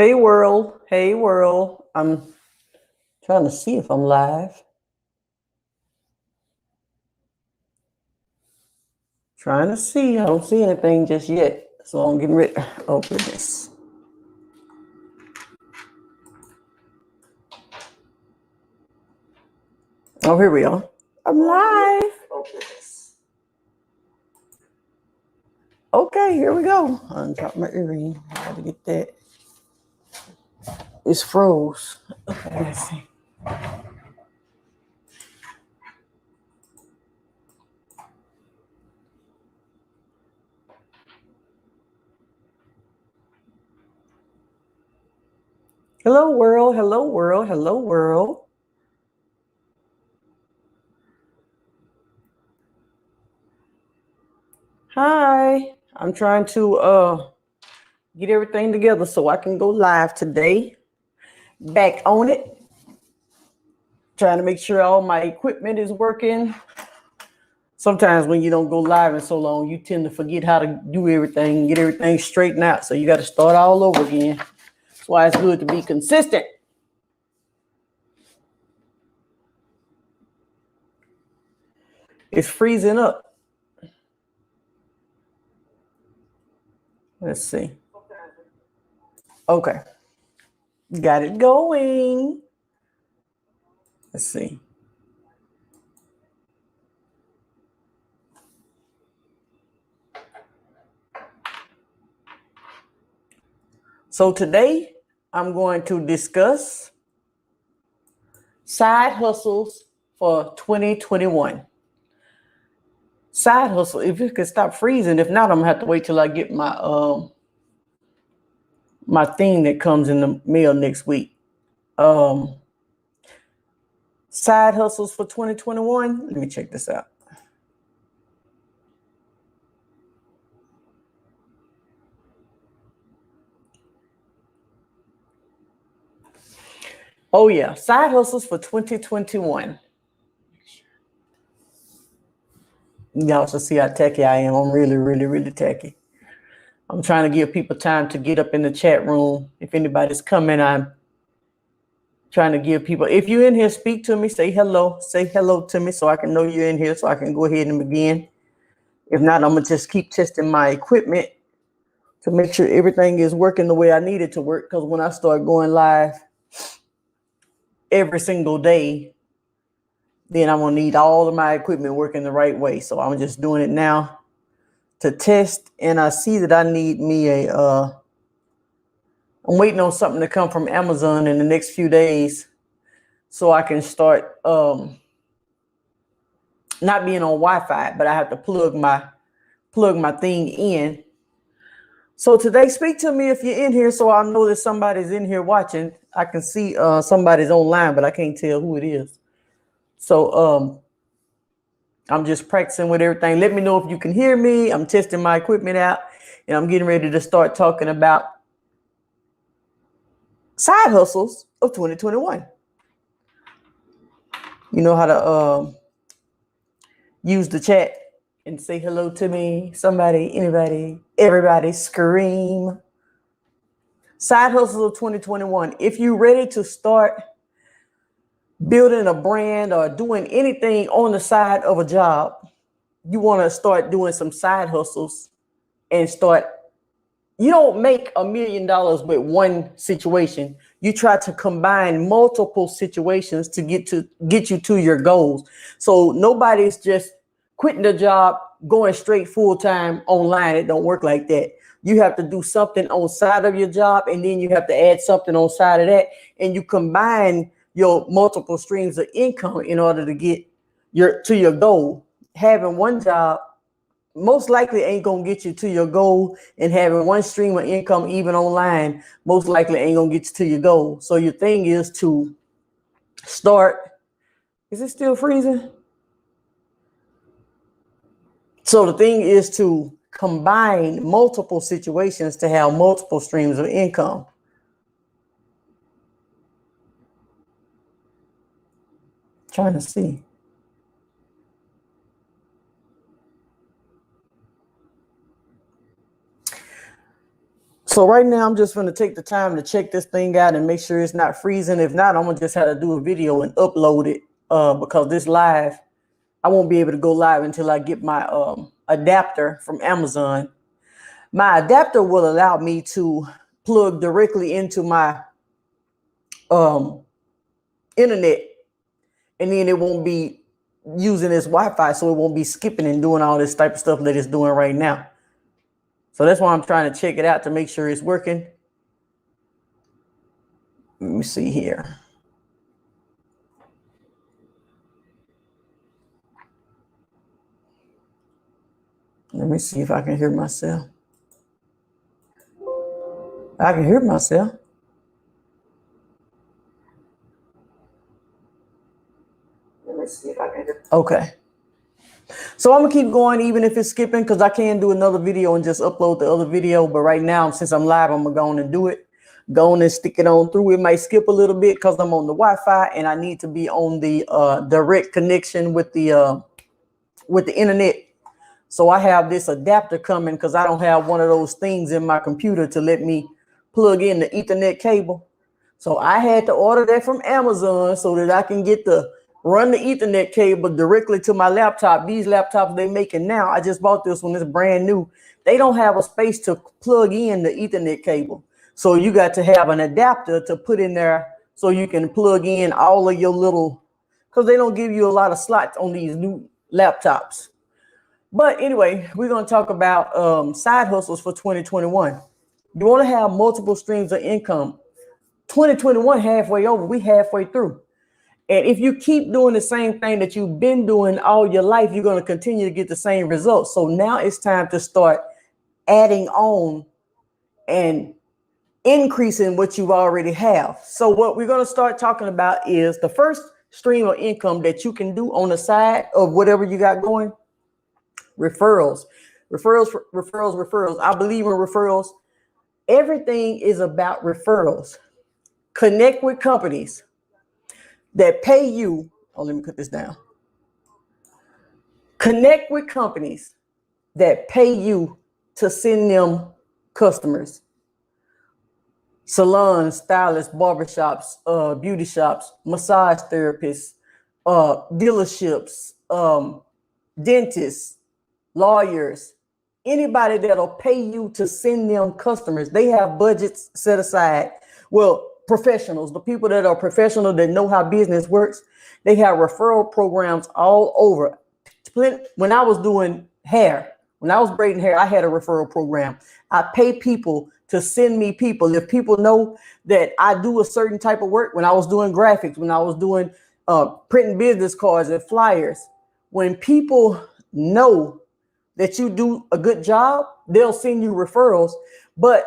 Hey world, hey world. I'm trying to see if I'm live. Trying to see. I don't see anything just yet. So I'm getting ready. Oh goodness. Oh, here we are. I'm live. Oh goodness. Okay, here we go. Untop my earring. I gotta get that. It's froze. Okay, let's see. Hello world, hello world, hello world. Hi. I'm trying to get everything together so I can go live today. Back on it. Trying to make sure all my equipment is working. Sometimes when you don't go live in so long, you tend to forget how to do everything, get everything straightened out. So you got to start all over again. That's why it's good to be consistent. It's freezing up. Let's see. Okay. Got it going. Let's see. So today I'm going to discuss side hustles for 2021. Side hustle. If it could stop freezing, if not, I'm gonna have to wait till I get my thing that comes in the mail next week. Side hustles for 2021. Let me check this out. Oh yeah, side hustles for 2021. Y'all should see how techy I am. I'm really, really, really techy. I'm trying to give people time to get up in the chat room. If anybody's coming, I'm trying to give people. If you're in here, speak to me. Say hello. Say hello to me so I can know you're in here so I can go ahead and begin. If not, I'm gonna just keep testing my equipment to make sure everything is working the way I need it to work. Because when I start going live every single day, then I'm gonna need all of my equipment working the right way. So I'm just doing it now to test. And I see that I need me I'm waiting on something to come from Amazon in the next few days so I can start not being on Wi-Fi, but I have to plug my thing in. So today, speak to me if you're in here so I know that somebody's in here watching. I can see somebody's online, but I can't tell who it is. So I'm just practicing with everything. Let me know if you can hear me. I'm testing my equipment out, and I'm getting ready to start talking about side hustles of 2021. You know how to use the chat and say hello to me. Somebody, anybody, everybody, scream. Side hustles of 2021. If you're ready to start building a brand or doing anything on the side of a job, you want to start doing some side hustles and start. You don't make $1 million with one situation. You try to combine multiple situations to get you to your goals. So nobody's just quitting the job, going straight full time online. It don't work like that. You have to do something on side of your job, and then you have to add something on side of that, and you combine your multiple streams of income in order to get your goal. Having one job most likely ain't gonna get you to your goal, and having one stream of income even online most likely ain't gonna get you to your goal. So your thing is to start. Is it still freezing? So the thing is to combine multiple situations to have multiple streams of income. Trying to see. So right now I'm just going to take the time to check this thing out and make sure it's not freezing. If not, I'm going to just have to do a video and upload it because this live, I won't be able to go live until I get my adapter from Amazon. My adapter will allow me to plug directly into my internet, and then it won't be using this Wi-Fi, so it won't be skipping and doing all this type of stuff that it's doing right now. So that's why I'm trying to check it out to make sure it's working. Let me see here. Let me see if I can hear myself. I can hear myself. Let me see if I can hear. Okay. So I'm gonna keep going even if it's skipping, because I can do another video and just upload the other video. But right now, since I'm live, I'm gonna go on and do it. Go on and stick it on through. It might skip a little bit because I'm on the Wi-Fi and I need to be on the direct connection with the internet. So I have this adapter coming because I don't have one of those things in my computer to let me plug in the Ethernet cable. So I had to order that from Amazon so that I can get the run the Ethernet cable directly to my laptop. These laptops they're making now, I just bought this one, it's brand new. They don't have a space to plug in the Ethernet cable. So you got to have an adapter to put in there so you can plug in all of your little, because they don't give you a lot of slots on these new laptops. But anyway, we're going to talk about side hustles for 2021. You want to have multiple streams of income. 2021 halfway over, we halfway through. And if you keep doing the same thing that you've been doing all your life, you're going to continue to get the same results. So now it's time to start adding on and increasing what you already have. So what we're going to start talking about is the first stream of income that you can do on the side of whatever you got going. Referrals. I believe in referrals. Everything is about referrals. Connect with companies that pay you. Oh, let me put this down. Connect with companies that pay you to send them customers. Salons, stylists, barbershops, beauty shops, massage therapists, dealerships, dentists, lawyers, anybody that'll pay you to send them customers. They have budgets set aside. Well, professionals, the people that are professional that know how business works, they have referral programs all over. When I was doing hair, when I was braiding hair, I had a referral program. I pay people to send me people. If people know that I do a certain type of work, when I was doing graphics, when I was doing printing business cards and flyers, when people know that you do a good job, they'll send you referrals. But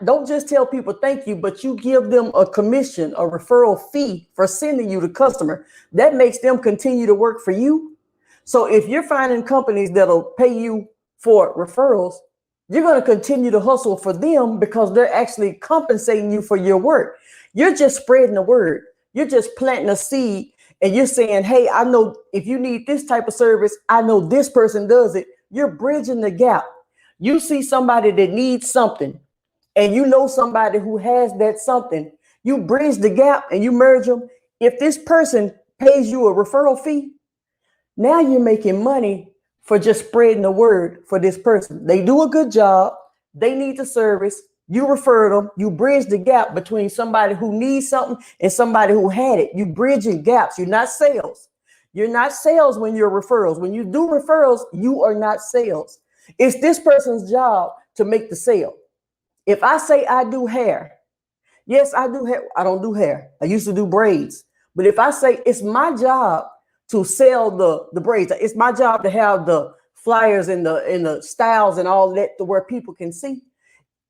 don't just tell people thank you, but you give them a commission, a referral fee for sending you the customer. That makes them continue to work for you. So if you're finding companies that'll pay you for referrals, you're going to continue to hustle for them because they're actually compensating you for your work. You're just spreading the word. You're just planting a seed and you're saying, hey, I know if you need this type of service, I know this person does it. You're bridging the gap. You see somebody that needs something and you know somebody who has that something. You bridge the gap and you merge them. If this person pays you a referral fee, now you're making money for just spreading the word for this person. They do a good job. They need the service. You refer them. You bridge the gap between somebody who needs something and somebody who had it. You bridging gaps. You're not sales. You're not sales when you're referrals. When you do referrals, you are not sales. It's this person's job to make the sale. If I say I do hair, yes, I do hair. I don't do hair. I used to do braids. But if I say it's my job to sell the braids, it's my job to have the flyers and the styles and all that to where people can see.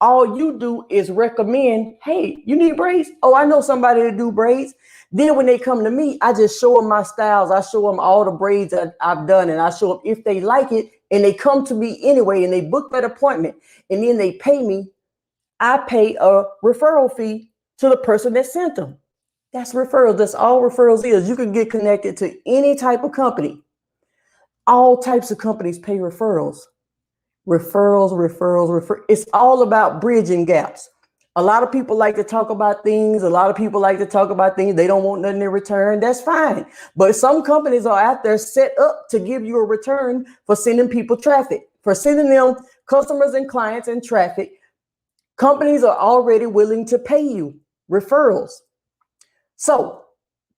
All you do is recommend, hey, you need braids? Oh, I know somebody to do braids. Then when they come to me, I just show them my styles. I show them all the braids that I've done, and I show them if they like it, and they come to me anyway, and they book that appointment, and then they pay me. I pay a referral fee to the person that sent them. That's referrals. That's all referrals is. You can get connected to any type of company. All types of companies pay referrals. Refer. It's all about bridging gaps. A lot of people like to talk about things. They don't want nothing in return. That's fine. But some companies are out there set up to give you a return for sending people traffic, for sending them customers and clients and traffic. Companies are already willing to pay you referrals. So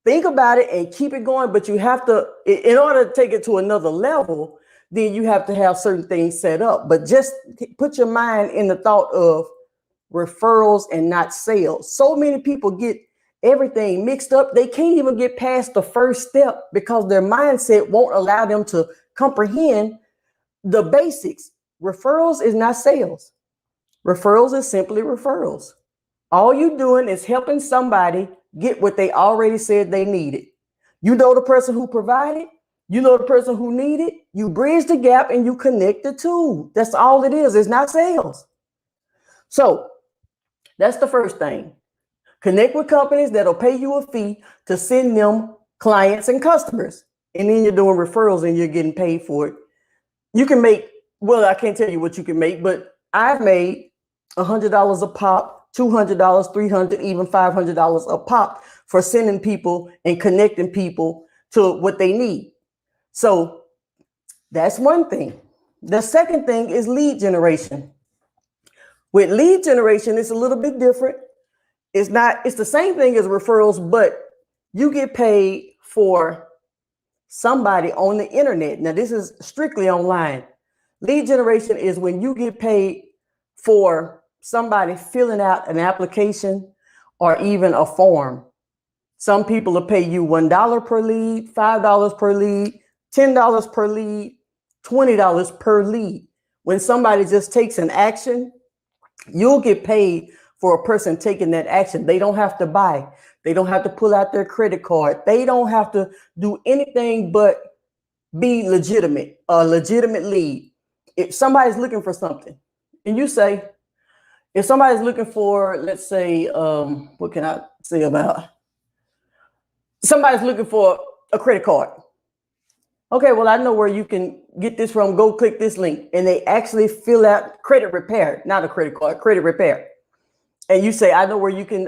think about it and keep it going. But you have to, in order to take it to another level, then you have to have certain things set up. But just put your mind in the thought of referrals and not sales. So many people get everything mixed up. They can't even get past the first step because their mindset won't allow them to comprehend the basics. Referrals is not sales. Referrals is simply referrals. All you're doing is helping somebody get what they already said they needed. You know the person who provided, you know the person who needed, you bridge the gap and you connect the two. That's all it is. It's not sales. So that's the first thing. Connect with companies that'll pay you a fee to send them clients and customers. And then you're doing referrals and you're getting paid for it. You can make, well, I can't tell you what you can make, but I've made $100 a pop, $200, $300, even $500 a pop for sending people and connecting people to what they need. So that's one thing. The second thing is lead generation. With lead generation, it's a little bit different. It's the same thing as referrals, but you get paid for somebody on the internet. Now, this is strictly online. Lead generation is when you get paid for somebody filling out an application or even a form. Some people will pay you $1 per lead, $5 per lead, $10 per lead, $20 per lead. When somebody just takes an action, you'll get paid for a person taking that action. They don't have to buy. They don't have to pull out their credit card. They don't have to do anything but be legitimate, a legitimate lead. If somebody's looking for something and you say, if somebody's looking for, let's say, what can I say about? Somebody's looking for a credit card. Okay, well, I know where you can get this from. Go click this link. And they actually fill out credit repair, not a credit card, credit repair. And you say, I know where you can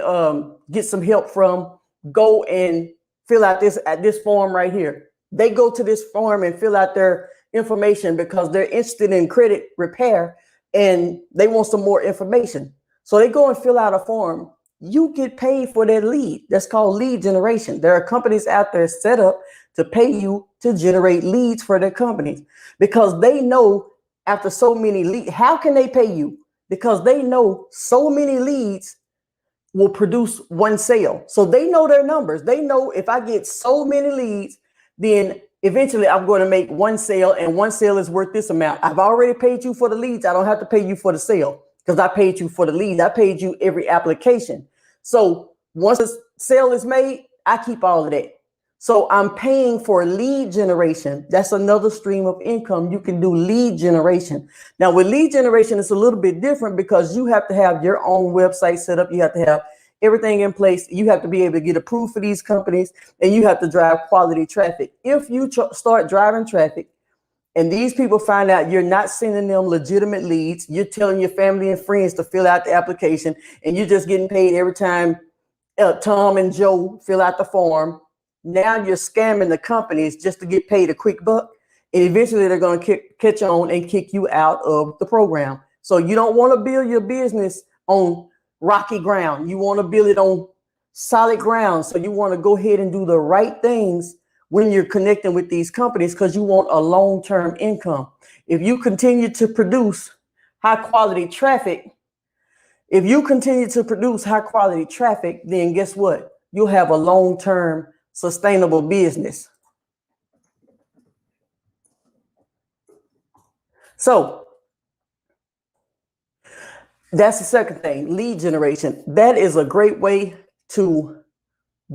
get some help from. Go and fill out this form right here. They go to this form and fill out their information because they're interested in credit repair and they want some more information. So they go and fill out a form. You get paid for that lead. That's called lead generation. There are companies out there set up to pay you to generate leads for their companies because they know after so many leads, how can they pay you? Because they know so many leads will produce one sale. So they know their numbers. They know if I get so many leads, then eventually I'm going to make one sale and one sale is worth this amount. I've already paid you for the leads. I don't have to pay you for the sale because I paid you for the leads. I paid you every application. So once a sale is made, I keep all of that. So I'm paying for lead generation. That's another stream of income. You can do lead generation. Now with lead generation, it's a little bit different because you have to have your own website set up. You have to have everything in place. You have to be able to get approved for these companies and you have to drive quality traffic. If you start driving traffic and these people find out you're not sending them legitimate leads, you're telling your family and friends to fill out the application and you're just getting paid every time Tom and Joe fill out the form. Now you're scamming the companies just to get paid a quick buck. And eventually they're going to catch on and kick you out of the program. So you don't want to build your business on rocky ground. You want to build it on solid ground. So you want to go ahead and do the right things when you're connecting with these companies because you want a long-term income. If you continue to produce high quality traffic, then guess what? You'll have a long-term sustainable business. So that's the second thing, lead generation. That is a great way to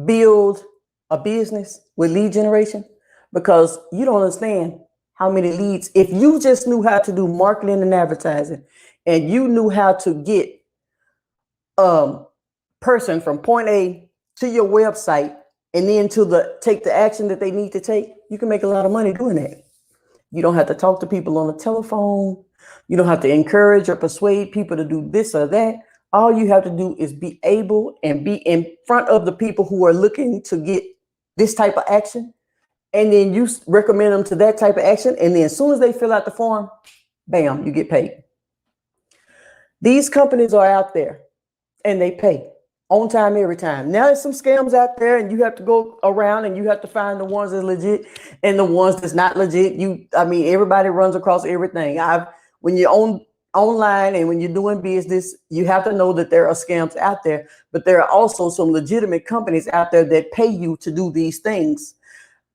build a business with lead generation because you don't understand how many leads. If you just knew how to do marketing and advertising and you knew how to get person from point A to your website and then take the action that they need to take, you can make a lot of money doing that. You don't have to talk to people on the telephone. You don't have to encourage or persuade people to do this or that. All you have to do is be able and be in front of the people who are looking to get this type of action. And then you recommend them to that type of action. And then as soon as they fill out the form, bam, you get paid. These companies are out there and they pay on time, every time. Now there's some scams out there and you have to go around and you have to find the ones that's legit and the ones that's not legit. Everybody runs across everything. When you're online and when you're doing business, you have to know that there are scams out there, but there are also some legitimate companies out there that pay you to do these things.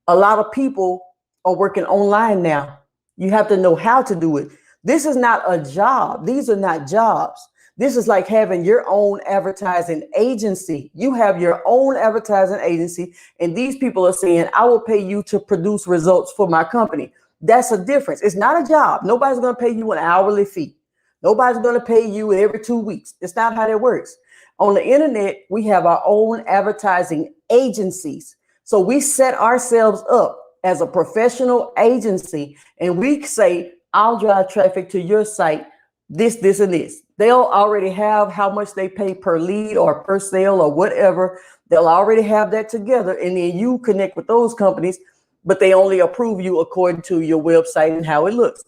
A lot of people are working online now. You have to know how to do it. This is not a job. These are not jobs. This is like having your own advertising agency. You have your own advertising agency, and these people are saying, I will pay you to produce results for my company. That's a difference. It's not a job. Nobody's going to pay you an hourly fee. Nobody's going to pay you every 2 weeks. It's not how that works. On the internet, we have our own advertising agencies. So we set ourselves up as a professional agency, and we say, I'll drive traffic to your site, this, and this. They'll already have how much they pay per lead or per sale or whatever. They'll already have that together. And then you connect with those companies, but they only approve you according to your website and how it looks.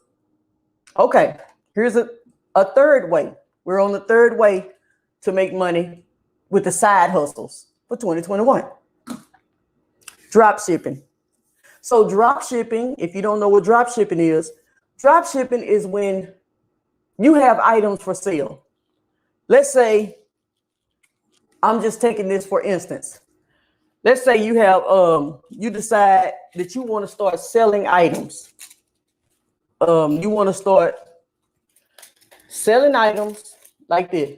Okay, here's a third way. We're on the third way to make money with the side hustles for 2021. Drop shipping. So drop shipping, if you don't know what drop shipping is when you have items for sale. Let's say, I'm just taking this for instance. Let's say you have, you decide that you want to start selling items. You want to start selling items like this.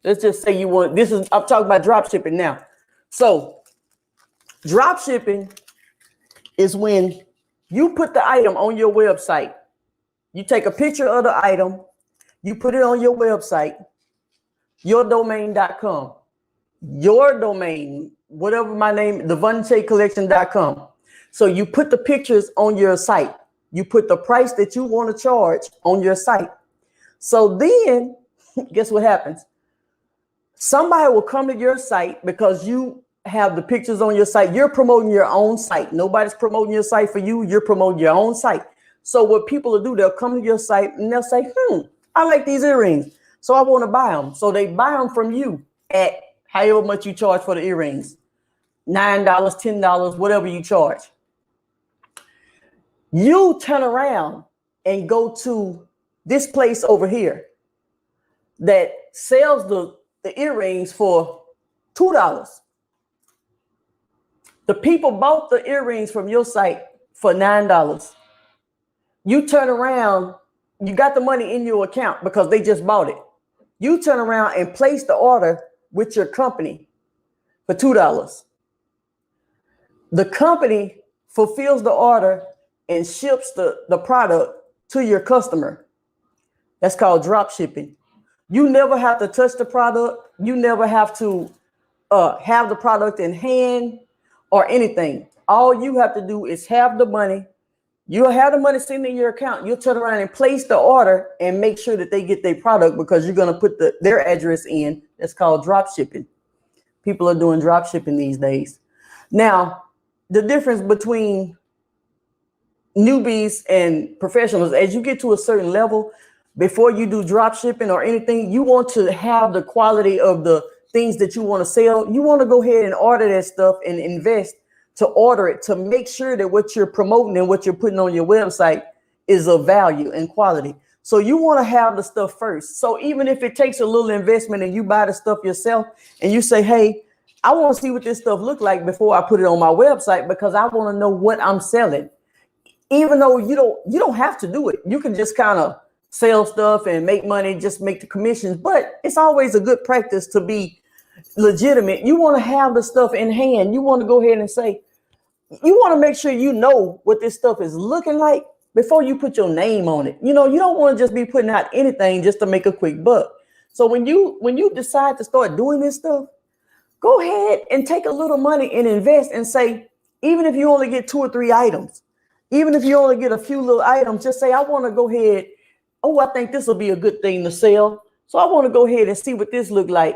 Let's just say I'm talking about drop shipping now. So drop shipping is when you put the item on your website. You take a picture of the item, you put it on your website, yourdomain.com. Your domain, whatever my name, the Vonshae So you put the pictures on your site. You put the price that you want to charge on your site. So then, guess what happens? Somebody will come to your site because you have the pictures on your site. You're promoting your own site. Nobody's promoting your site for you. You're promoting your own site. So what people will do, they'll come to your site and they'll say, I like these earrings, so I want to buy them. So they buy them from you at however much you charge for the earrings, $9, $10, whatever you charge. You turn around and go to this place over here that sells the earrings for $2. The people bought the earrings from your site for $9. You turn around, you got the money in your account because they just bought it. You turn around and place the order with your company for $2. The company fulfills the order and ships the product to your customer. That's called drop shipping. You never have to touch the product. You never have to have the product in hand or anything. All you have to do is have the money. You'll have the money sitting in your account. You'll turn around and place the order and make sure that they get their product because you're going to put their address in. That's called drop shipping. People are doing drop shipping these days. Now, the difference between newbies and professionals, as you get to a certain level, before you do drop shipping or anything, you want to have the quality of the things that you want to sell. You want to go ahead and order that stuff and invest to order it, to make sure that what you're promoting and what you're putting on your website is of value and quality. So you want to have the stuff first. So even if it takes a little investment and you buy the stuff yourself and you say, hey, I want to see what this stuff look like before I put it on my website because I want to know what I'm selling. Even though you don't have to do it. You can just kind of sell stuff and make money, just make the commissions. But it's always a good practice to be legitimate. You want to have the stuff in hand. You want to go ahead and say, you want to make sure you know what this stuff is looking like before you put your name on it. You don't want to just be putting out anything just to make a quick buck. So when you decide to start doing this stuff, go ahead and take a little money and invest and say, even if you only get 2 or 3 items, even if you only get a few little items, just say, I want to go ahead oh, I think this will be a good thing to sell. So I want to go ahead and see what this look like.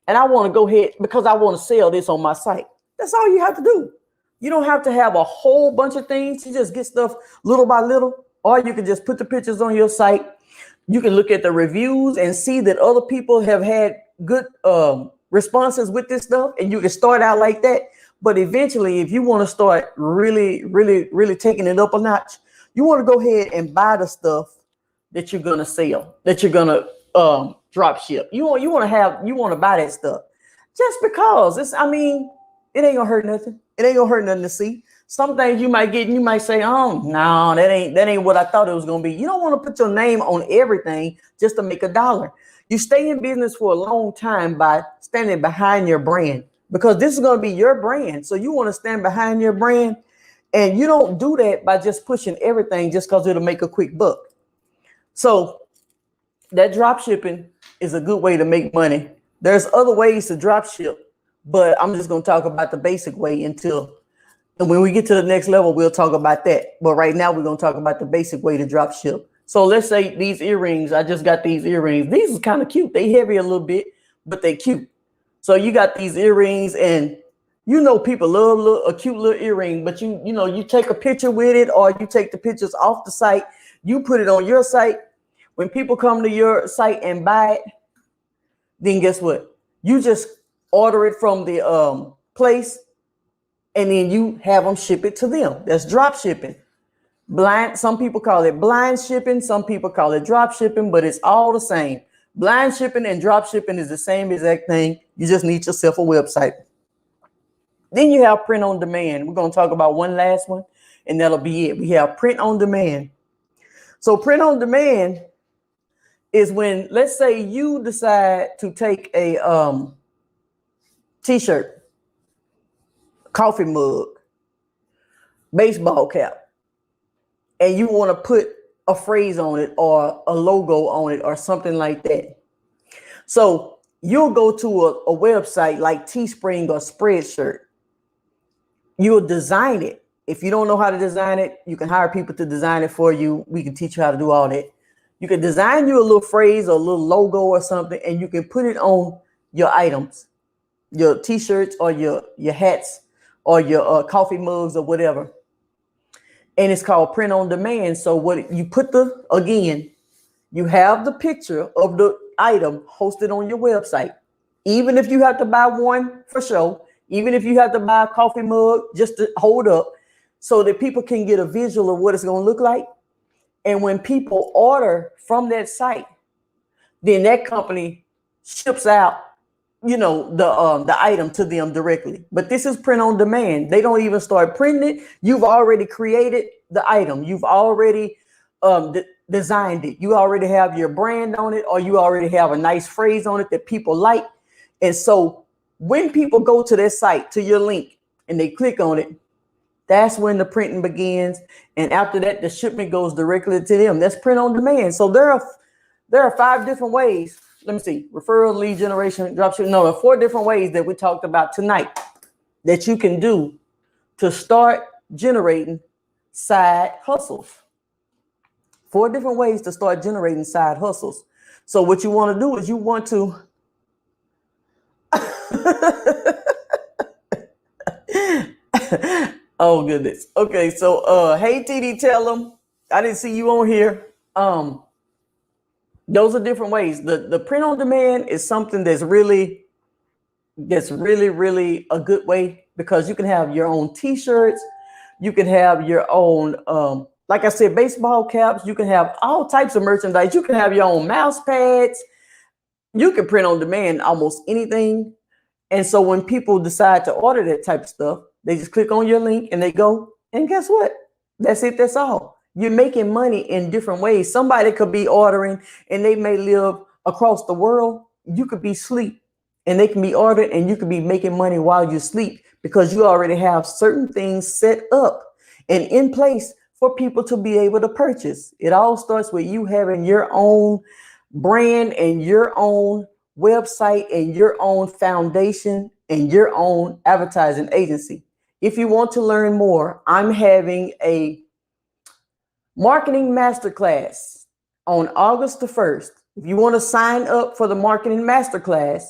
And I want to go ahead because I want to sell this on my site. That's all you have to do. You don't have to have a whole bunch of things. You just get stuff little by little, or you can just put the pictures on your site. You can look at the reviews and see that other people have had good responses with this stuff, and you can start out like that. But eventually, if you want to start really, really, really taking it up a notch, you want to go ahead and buy the stuff that you're gonna sell, that you're gonna drop ship. You want to buy that stuff just because it's. I mean, it ain't gonna hurt nothing. It ain't gonna hurt nothing to see. Some things you might get and you might say, oh no, that ain't what I thought it was gonna be. You don't want to put your name on everything just to make a dollar. You stay in business for a long time by standing behind your brand, because this is gonna be your brand. So you want to stand behind your brand, and you don't do that by just pushing everything just because it'll make a quick buck. So that drop shipping is a good way to make money. There's other ways to drop ship, but I'm just gonna talk about the basic way and when we get to the next level, we'll talk about that. But right now, we're going to talk about the basic way to drop ship. So let's say these earrings, I just got these earrings. These are kind of cute. They heavy a little bit, but they cute. So you got these earrings, and people love a cute little earring, but you take a picture with it, or you take the pictures off the site. You put it on your site. When people come to your site and buy it, then guess what? You just order it from the place, and then you have them ship it to them. That's drop shipping. Some people call it blind shipping. Some people call it drop shipping, but it's all the same. Blind shipping and drop shipping is the same exact thing. You just need yourself a website. Then you have print on demand. We're going to talk about one last one, and that'll be it. We have print on demand. So print on demand is when, let's say you decide to take a t-shirt, coffee mug, baseball cap, and you want to put a phrase on it or a logo on it or something like that. So you'll go to a website like Teespring or Spreadshirt. You'll design it. If you don't know how to design it, you can hire people to design it for you. We can teach you how to do all that. You can design you a little phrase or a little logo or something, and you can put it on your items, your t-shirts or your hats, or your coffee mugs or whatever. And it's called print on demand. So what you put you have the picture of the item hosted on your website. Even if you have to buy one for show, even if you have to buy a coffee mug just to hold up so that people can get a visual of what it's going to look like. And when people order from that site, then that company ships out the item to them directly. But this is print on demand. They don't even start printing it. You've already created the item. You've already designed it. You already have your brand on it, or you already have a nice phrase on it that people like. And so when people go to their site, to your link, and they click on it, that's when the printing begins. And after that, the shipment goes directly to them. That's print on demand. So there are 5 different ways. Let me see, referral, lead generation, dropshipping. No, there are 4 different ways that we talked about tonight that you can do to start generating side hustles. 4 different ways to start generating side hustles. So what you want to do is you want to oh goodness. Okay, so hey TD, tell them I didn't see you on here. Those are different ways. The print on demand is something that's really, really a good way, because you can have your own t-shirts. You can have your own, like I said, baseball caps. You can have all types of merchandise. You can have your own mouse pads. You can print on demand almost anything. And so when people decide to order that type of stuff, they just click on your link and they go, and guess what? That's it. That's all. You're making money in different ways. Somebody could be ordering and they may live across the world. You could be asleep and they can be ordering, and you could be making money while you sleep, because you already have certain things set up and in place for people to be able to purchase. It all starts with you having your own brand and your own website and your own foundation and your own advertising agency. If you want to learn more, I'm having a marketing masterclass on August the 1st. If you want to sign up for the marketing masterclass,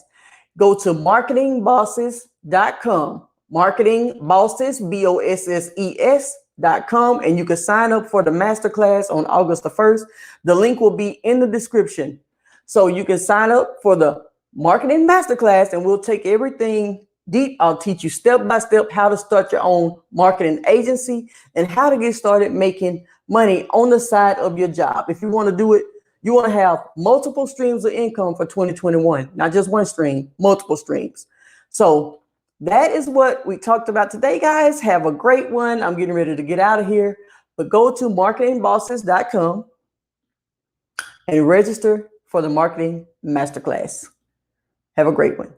go to marketingbosses.com. Marketing Bosses, BOSSES.com, and you can sign up for the masterclass on August the 1st. The link will be in the description. So you can sign up for the marketing masterclass, and we'll take everything deep. I'll teach you step by step how to start your own marketing agency and how to get started making money on the side of your job. If you want to do it, you want to have multiple streams of income for 2021, not just one stream, multiple streams. So that is what we talked about today, guys. Have a great one. I'm getting ready to get out of here, but go to marketingbosses.com and register for the marketing masterclass. Have a great one.